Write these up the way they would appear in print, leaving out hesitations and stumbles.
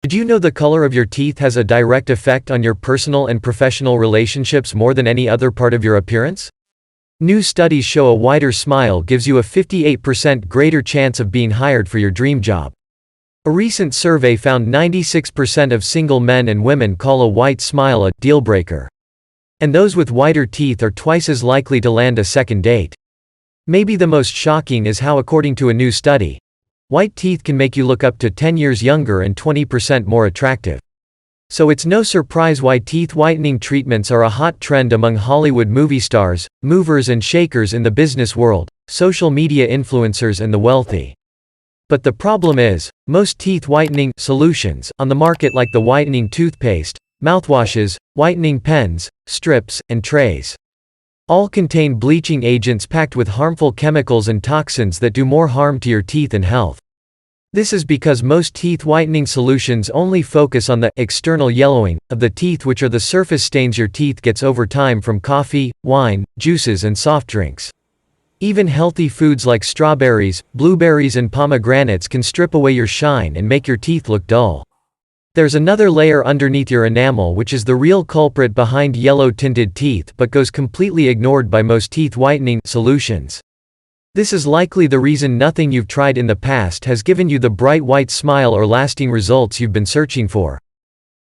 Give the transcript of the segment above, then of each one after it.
Did you know the color of your teeth has a direct effect on your personal and professional relationships more than any other part of your appearance? New studies show a whiter smile gives you a 58% greater chance of being hired for your dream job. A recent survey found 96% of single men and women call a white smile a dealbreaker. And those with whiter teeth are twice as likely to land a second date. Maybe the most shocking is how, according to a new study, white teeth can make you look up to 10 years younger and 20% more attractive. So it's no surprise why teeth whitening treatments are a hot trend among Hollywood movie stars, movers and shakers in the business world, social media influencers and the wealthy. But the problem is, most teeth whitening solutions on the market, like the whitening toothpaste, mouthwashes, whitening pens, strips, and trays, all contain bleaching agents packed with harmful chemicals and toxins that do more harm to your teeth and health. This is because most teeth whitening solutions only focus on the external yellowing of the teeth, which are the surface stains your teeth gets over time from coffee, wine, juices and soft drinks. Even healthy foods like strawberries, blueberries and pomegranates can strip away your shine and make your teeth look dull. There's another layer underneath your enamel which is the real culprit behind yellow-tinted teeth, but goes completely ignored by most teeth whitening solutions. This is likely the reason nothing you've tried in the past has given you the bright white smile or lasting results you've been searching for.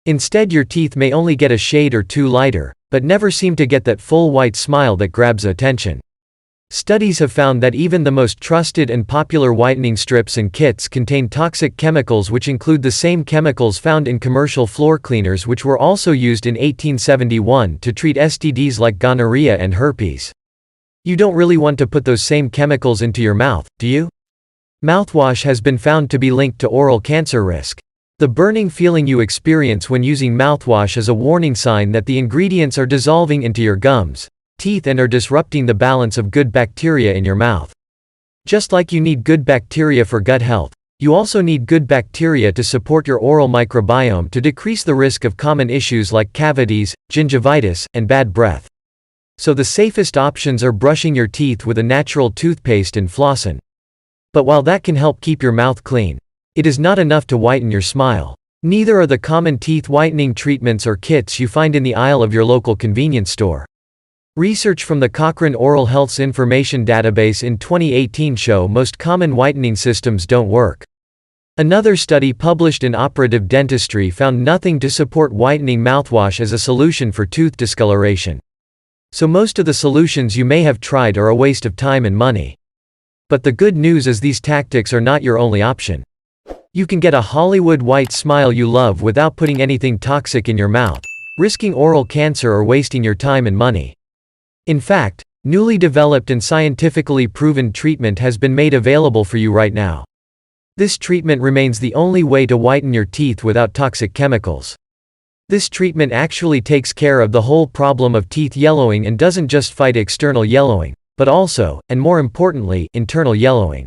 Instead, your teeth may only get a shade or two lighter, but never seem to get that full white smile that grabs attention. Studies have found that even the most trusted and popular whitening strips and kits contain toxic chemicals, which include the same chemicals found in commercial floor cleaners, which were also used in 1871 to treat STDs like gonorrhea and herpes. You don't really want to put those same chemicals into your mouth, do you? Mouthwash has been found to be linked to oral cancer risk. The burning feeling you experience when using mouthwash is a warning sign that the ingredients are dissolving into your gums, teeth and are disrupting the balance of good bacteria in your mouth. Just like you need good bacteria for gut health, you also need good bacteria to support your oral microbiome to decrease the risk of common issues like cavities, gingivitis, and bad breath. So the safest options are brushing your teeth with a natural toothpaste and flossing. But while that can help keep your mouth clean, it is not enough to whiten your smile. Neither are the common teeth whitening treatments or kits you find in the aisle of your local convenience store. Research from the Cochrane Oral Health's Information Database in 2018 show most common whitening systems don't work. Another study published in Operative Dentistry found nothing to support whitening mouthwash as a solution for tooth discoloration. So most of the solutions you may have tried are a waste of time and money. But the good news is these tactics are not your only option. You can get a Hollywood white smile you love without putting anything toxic in your mouth, risking oral cancer or wasting your time and money. In fact, newly developed and scientifically proven treatment has been made available for you right now. This treatment remains the only way to whiten your teeth without toxic chemicals. This treatment actually takes care of the whole problem of teeth yellowing and doesn't just fight external yellowing, but also, and more importantly, internal yellowing.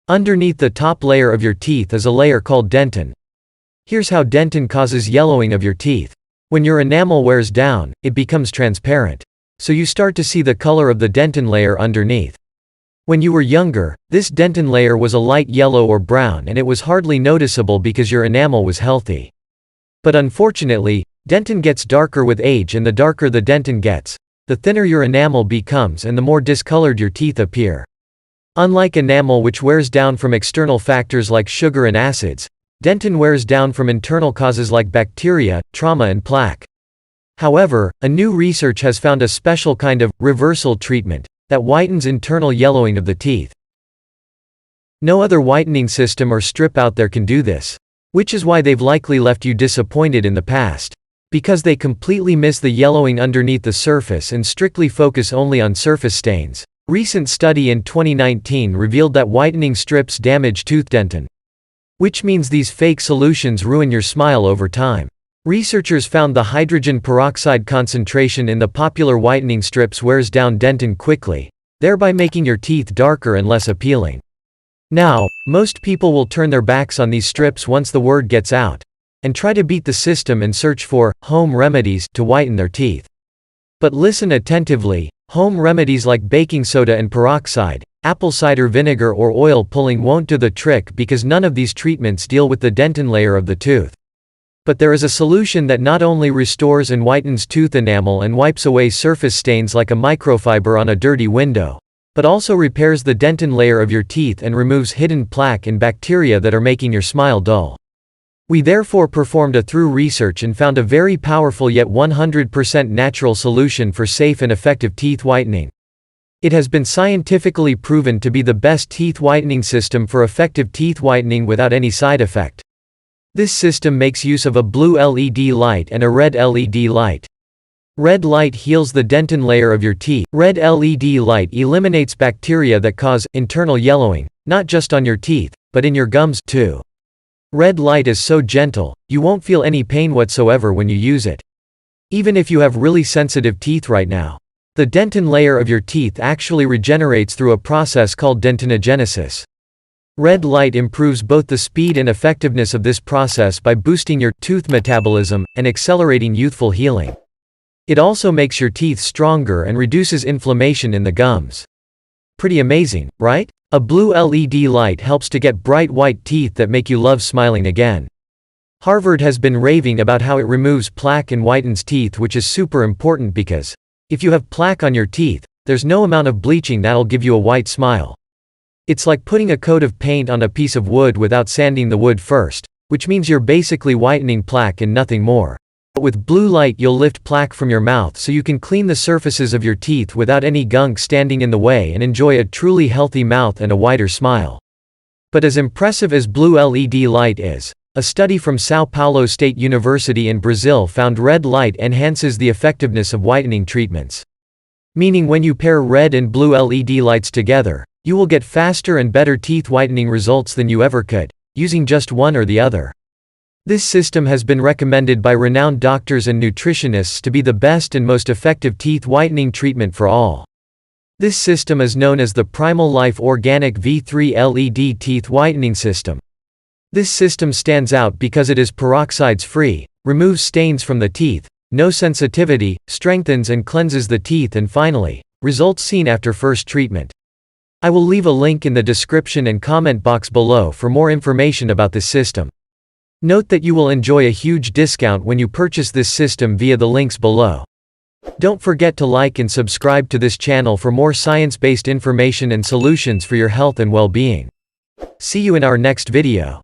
Underneath the top layer of your teeth is a layer called dentin. Here's how dentin causes yellowing of your teeth. When your enamel wears down, it becomes transparent. So you start to see the color of the dentin layer underneath. When you were younger, this dentin layer was a light yellow or brown and it was hardly noticeable because your enamel was healthy. But unfortunately, dentin gets darker with age, and the darker the dentin gets, the thinner your enamel becomes and the more discolored your teeth appear. Unlike enamel, which wears down from external factors like sugar and acids, dentin wears down from internal causes like bacteria, trauma and plaque. However, a new research has found a special kind of reversal treatment that whitens internal yellowing of the teeth. No other whitening system or strip out there can do this, which is why they've likely left you disappointed in the past. Because they completely miss the yellowing underneath the surface and strictly focus only on surface stains. Recent study in 2019 revealed that whitening strips damage tooth dentin, which means these fake solutions ruin your smile over time. Researchers found the hydrogen peroxide concentration in the popular whitening strips wears down dentin quickly, thereby making your teeth darker and less appealing. Now, most people will turn their backs on these strips once the word gets out, and try to beat the system and search for home remedies to whiten their teeth. But listen attentively, home remedies like baking soda and peroxide, apple cider vinegar or oil pulling won't do the trick, because none of these treatments deal with the dentin layer of the tooth. But there is a solution that not only restores and whitens tooth enamel and wipes away surface stains like a microfiber on a dirty window, but also repairs the dentin layer of your teeth and removes hidden plaque and bacteria that are making your smile dull. We therefore performed a thorough research and found a very powerful yet 100% natural solution for safe and effective teeth whitening. It has been scientifically proven to be the best teeth whitening system for effective teeth whitening without any side effect. This system makes use of a blue LED light and a red LED light. Red light heals the dentin layer of your teeth. Red LED light eliminates bacteria that cause internal yellowing, not just on your teeth, but in your gums too. Red light is so gentle, you won't feel any pain whatsoever when you use it. Even if you have really sensitive teeth right now. The dentin layer of your teeth actually regenerates through a process called dentinogenesis. Red light improves both the speed and effectiveness of this process by boosting your tooth metabolism and accelerating youthful healing. It also makes your teeth stronger and reduces inflammation in the gums. Pretty amazing, right? A blue LED light helps to get bright white teeth that make you love smiling again. Harvard has been raving about how it removes plaque and whitens teeth, which is super important because if you have plaque on your teeth, there's no amount of bleaching that'll give you a white smile. It's like putting a coat of paint on a piece of wood without sanding the wood first, which means you're basically whitening plaque and nothing more. But with blue light you'll lift plaque from your mouth so you can clean the surfaces of your teeth without any gunk standing in the way and enjoy a truly healthy mouth and a wider smile. But as impressive as blue LED light is, a study from São Paulo State University in Brazil found red light enhances the effectiveness of whitening treatments. Meaning when you pair red and blue LED lights together, you will get faster and better teeth whitening results than you ever could, using just one or the other. This system has been recommended by renowned doctors and nutritionists to be the best and most effective teeth whitening treatment for all. This system is known as the Primal Life Organic V3 LED Teeth Whitening System. This system stands out because it is peroxides-free, removes stains from the teeth, no sensitivity, strengthens and cleanses the teeth, and finally, results seen after first treatment. I will leave a link in the description and comment box below for more information about this system. Note that you will enjoy a huge discount when you purchase this system via the links below. Don't forget to like and subscribe to this channel for more science-based information and solutions for your health and well-being. See you in our next video.